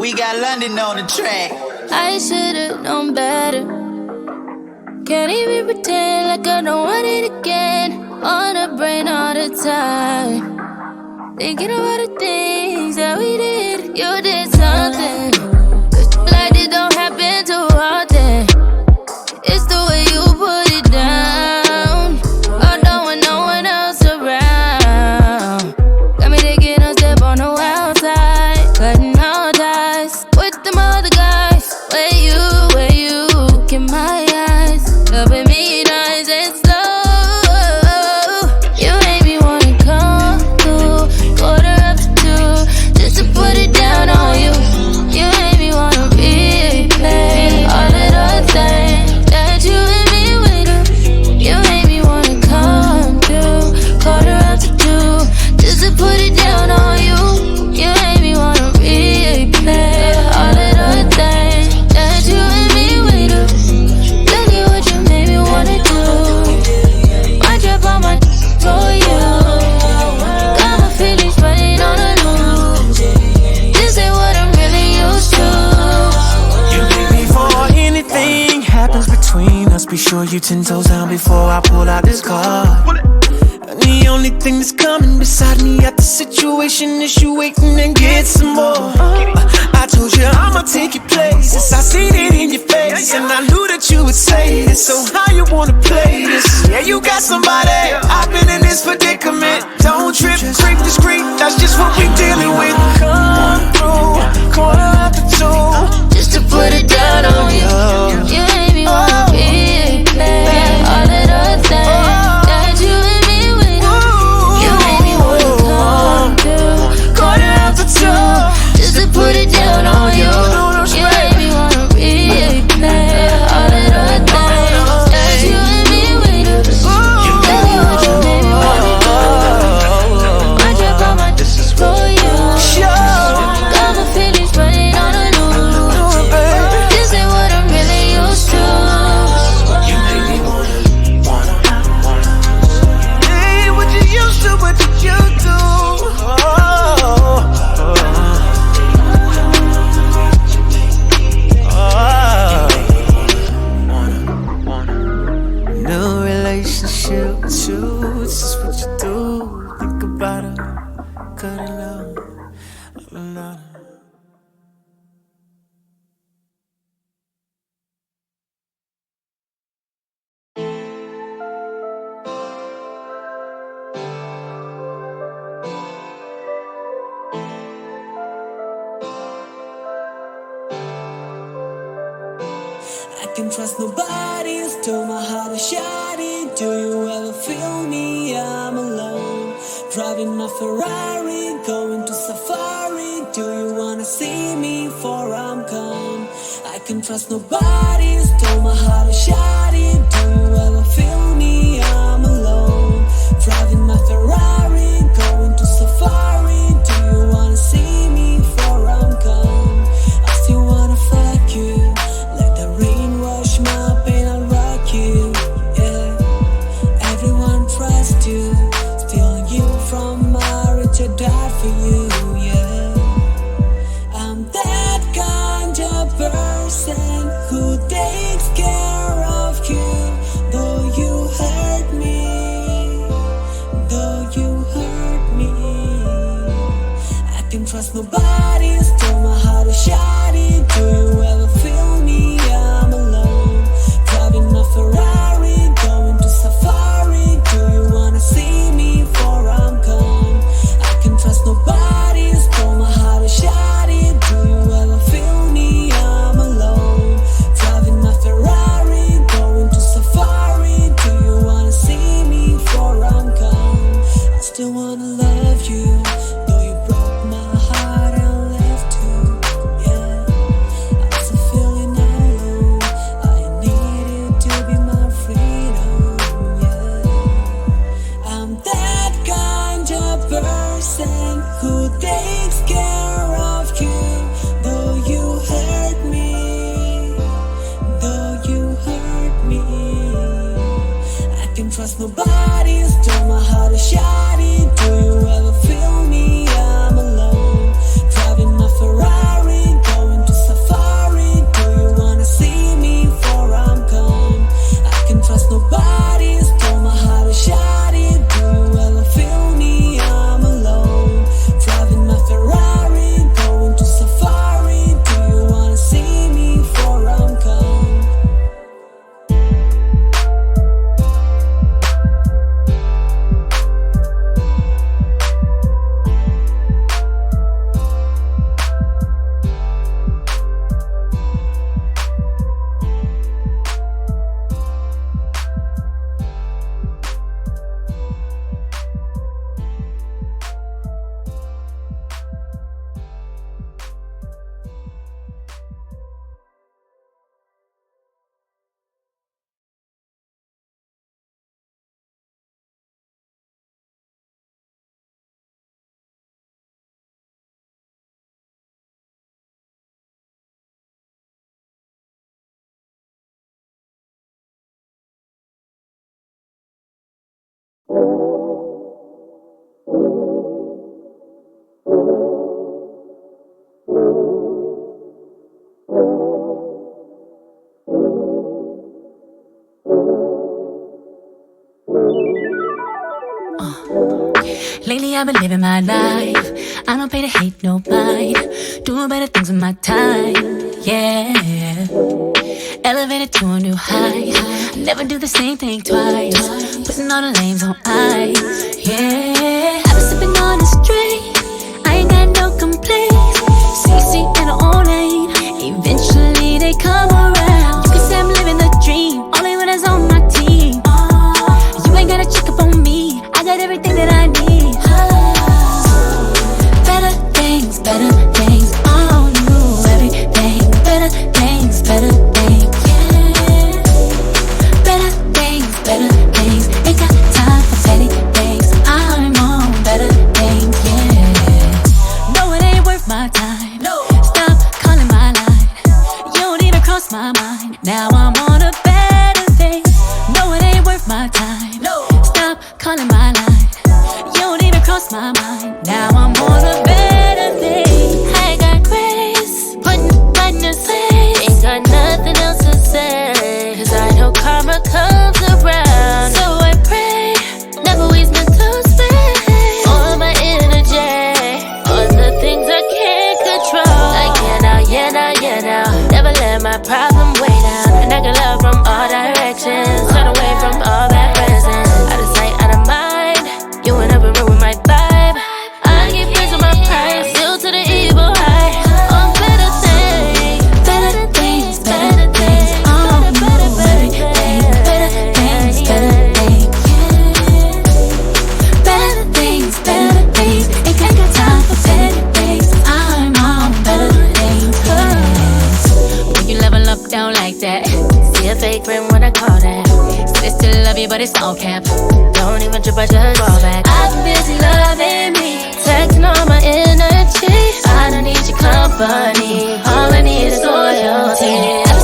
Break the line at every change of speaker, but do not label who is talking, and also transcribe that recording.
We got London on the track.
I should've known better. Can't even pretend like I don't want it again. On the brain all the time, thinking about the things that we did. You did something like this don't happen too often. It's the way you put it down. I don't want no one else around. Got me taking a step on the wild side, cutting all ties with them other guys. Where you look in my eyes, loving me nice and slow. You made me wanna come through, quarter up to 2, just to put it down on you. You made me wanna replay all of those things that you and me went through. You made me wanna come through, quarter up to 2, just to put it down on you. You made me wanna replay all of those things that you and me went through. Look at what you made me wanna do. My trap on my for you. Got my feelings running on the loose. This ain't what I'm really used to.
Before anything happens between us, be sure you 10 toes down before I pull out this card. And the only thing that's coming beside me at the situation is you waiting and get some more. I told you I'ma take your places, I seen it in your face, and I knew that you would say this. So how you wanna play this? Yeah, you got somebody. I've been in this predicament. Don't trip, creep discreet. That's just what we dealing with. Come through, quarter after 2,
Just to put it down on you. You made me wanna replay all of those things that you and me went through. You made me wanna come through,
quarter after 2.
just to put it down on you. You made me wanna replay all of those things that you and me went through. Look at what you made me wanna do. My trap on my for you. Got my feelings running on the loose. This ain't what I'm really used to.
Hey, what you used to, what did you do? New relationship with you, this is what you do. Think about it, cut it out, all
I can trust nobody, stole my heart a shawty. Do you ever feel me? I'm alone, driving my Ferrari, going to safari. Do you wanna see me before I'm gone? I can trust nobody, stole my heart a shawty. Do you ever feel me? I'm alone, driving my Ferrari, going to safari. Do you wanna see me before I'm gone? I still wanna fuck you, let the rain wash my pain, I'll rock you, yeah. Everyone trusts you, stealing you from marriage, I died for you, yeah. I'm that kind of person who takes care of you, though you hurt me, though you hurt me. I can trust nobody, stole my heart a shawty. Do you ever feel me? I'm alone, driving my Ferrari, going to safari. Do you wanna see me before I'm gone? I can trust nobody, stole my heart a shawty. Do you ever feel me? I'm alone, driving my Ferrari, going to safari. Do you wanna see me before I'm gone? I still wanna love you, though you broke my heart and left you, yeah. I'm still feeling alone, I needed to be my freedom, yeah. I'm that kind of person who takes care of you, though you hurt me, though you hurt me. I can trust nobody, stole my heart a shawty. Do you ever feel me? I'm alone, driving my Ferrari, going
Lately I've been living my life. I don't pay to hate nobody. Doing better things with my time. Yeah. Elevated to a new height. I never do the same thing twice. Putting all the lanes on ice. Yeah. I've been sipping on the straight. I ain't got no complaints. CC in her own lane. Eventually they come around. You can say I'm living the dream. Only when it's on my team. You ain't gotta check up on me. I got everything that I need. Better things on you. Everything. Better things, yeah. Better things. Ain't got time for petty things. I'm on better things, yeah. No, it ain't worth my time. No. Stop calling my line. You don't even cross my mind. Now I'm on a better thing. No, it ain't worth my time. No. Stop calling my line. You don't even cross my mind. Now I'm on a better thing.
I got grace, putting right in his face. Ain't got nothing else to say, 'cause I know karma comes around. So I pray, never waste my mental space. All my energy, all the things I can't control. Like yeah now, never let my problem weigh down. And I get love from all directions, turn away from all bad presence. Out of sight, out of mind, you ain't never ruin with my vibe. I get friends with my price, still to the evil eye. On better things,
Better things on you. Everything. Better things, yeah. Better things. Ain't got time for petty things. I'm on better things, yeah. When you level up down like that,
see a fake friend when I call that.
say they still love you, but it's all cap.
Don't even trip, I just fall back. I've been busy loving me, taking all my energy. I don't need your company, all I need is loyalty.